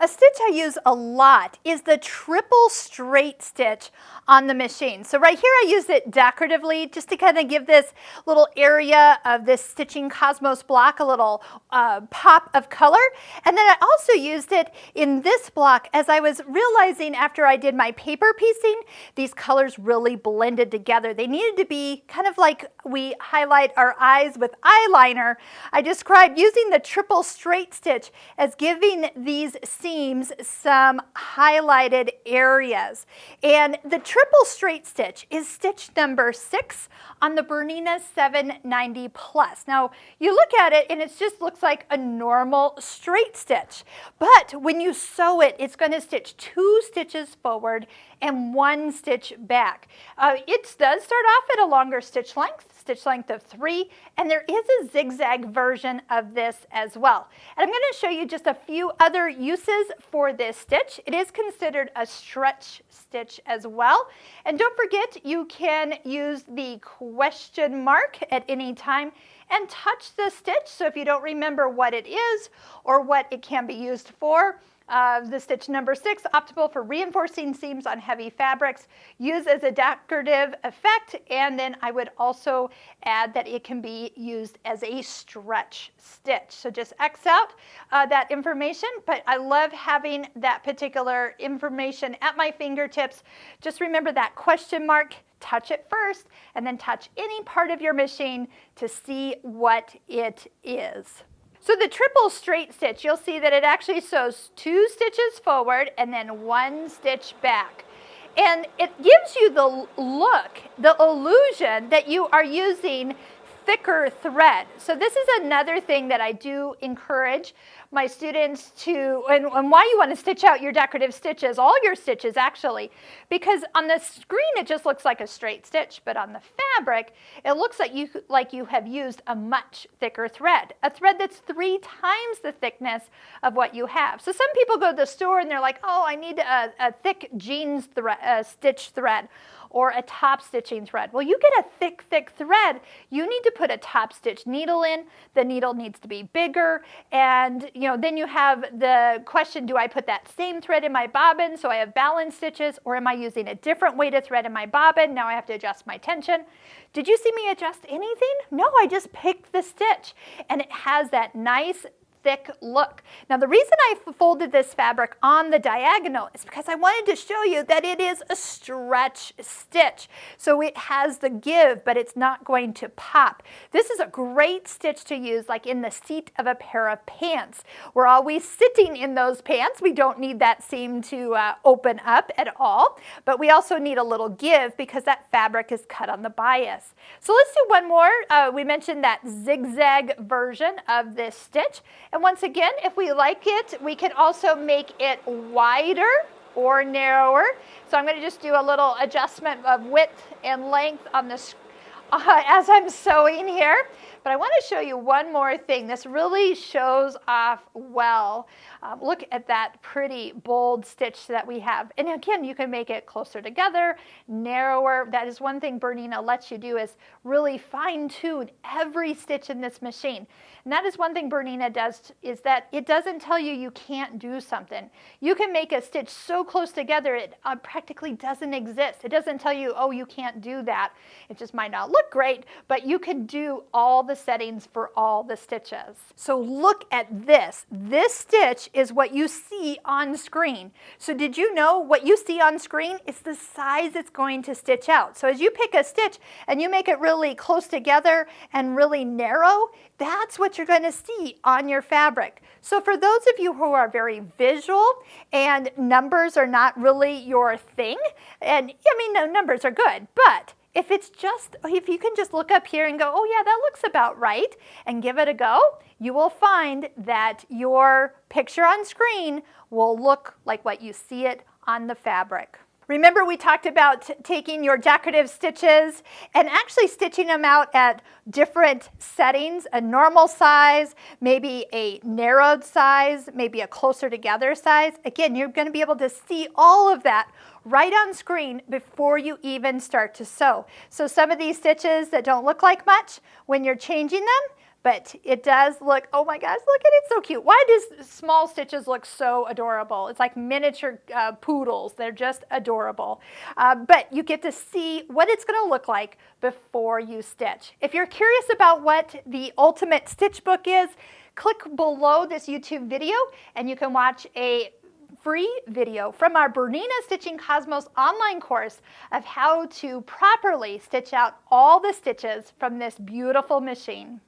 A stitch I use a lot is the triple straight stitch on the machine. So right here I use it decoratively just to kind of give this little area of this Stitching Cosmos block a little pop of color. And then I also used it in this block as I was realizing after I did my paper piecing, these colors really blended together. They needed to be kind of like we highlight our eyes with eyeliner. I described using the triple straight stitch as giving these seams some highlighted areas. And the triple straight stitch is stitch number 6 on the Bernina 790 Plus. Now you look at it and it just looks like a normal straight stitch, but when you sew it, it's going to stitch 2 stitches forward and 1 stitch back. It does start off at a longer stitch length of 3, and there is a zigzag version of this as well. And I'm going to show you just a few other uses for this stitch. It is considered a stretch stitch as well. And don't forget, you can use the question mark at any time and touch the stitch. So if you don't remember what it is or what it can be used for, the stitch number 6, optimal for reinforcing seams on heavy fabrics, used as a decorative effect, and then I would also add that it can be used as a stretch stitch. So just X out that information, but I love having that particular information at my fingertips. Just remember that question mark, touch it first, and then touch any part of your machine to see what it is. So the triple straight stitch, you'll see that it actually sews 2 stitches forward and then 1 stitch back. And it gives you the look, the illusion that you are using thicker thread. So this is another thing that I do encourage my students to, and why you want to stitch out your decorative stitches, all your stitches actually, because on the screen it just looks like a straight stitch, but on the fabric it looks like you have used a much thicker thread, a thread that's 3 times the thickness of what you have. So some people go to the store and they're like, oh, I need a thick jeans stitch thread or a top stitching thread. Well, you get a thick thread, you need to put a top stitch needle in. The needle needs to be bigger, and then you have the question, do I put that same thread in my bobbin so I have balanced stitches, or am I using a different way to thread in my bobbin? Now I have to adjust my tension. Did you see me adjust anything? No, I just picked the stitch, and it has that nice thick look. Now the reason I folded this fabric on the diagonal is because I wanted to show you that it is a stretch stitch. So it has the give, but it's not going to pop. This is a great stitch to use like in the seat of a pair of pants. We're always sitting in those pants. We don't need that seam to open up at all, but we also need a little give because that fabric is cut on the bias. So let's do one more. We mentioned that zigzag version of this stitch. And once again, if we like it, we can also make it wider or narrower. So I'm going to just do a little adjustment of width and length on this as I'm sewing here. But I want to show you one more thing. This really shows off well. Look at that pretty bold stitch that we have. And again, you can make it closer together, narrower. That is one thing Bernina lets you do, is really fine-tune every stitch in this machine. And that is one thing Bernina does, is that it doesn't tell you you can't do something. You can make a stitch so close together it practically doesn't exist. It doesn't tell you, oh, you can't do that. It just might not look great, but you can do all the settings for all the stitches. So look at this. This stitch is what you see on screen. So did you know what you see on screen is the size it's going to stitch out? So as you pick a stitch and you make it really close together and really narrow, that's what you're going to see on your fabric. So for those of you who are very visual and numbers are not really your thing, and I mean, no, numbers are good, but if you can just look up here and go, oh yeah, that looks about right, and give it a go, you will find that your picture on screen will look like what you see it on the fabric. Remember, we talked about taking your decorative stitches and actually stitching them out at different settings, a normal size, maybe a narrowed size, maybe a closer together size. Again, you're going to be able to see all of that right on screen before you even start to sew. So some of these stitches that don't look like much, when you're changing them, But it does look, oh my gosh, look at it, so cute. Why does small stitches look so adorable? It's like miniature poodles. They're just adorable. But you get to see what it's going to look like before you stitch. If you're curious about what the Ultimate Stitch Book is, click below this YouTube video and you can watch a free video from our Bernina Stitching Cosmos online course of how to properly stitch out all the stitches from this beautiful machine.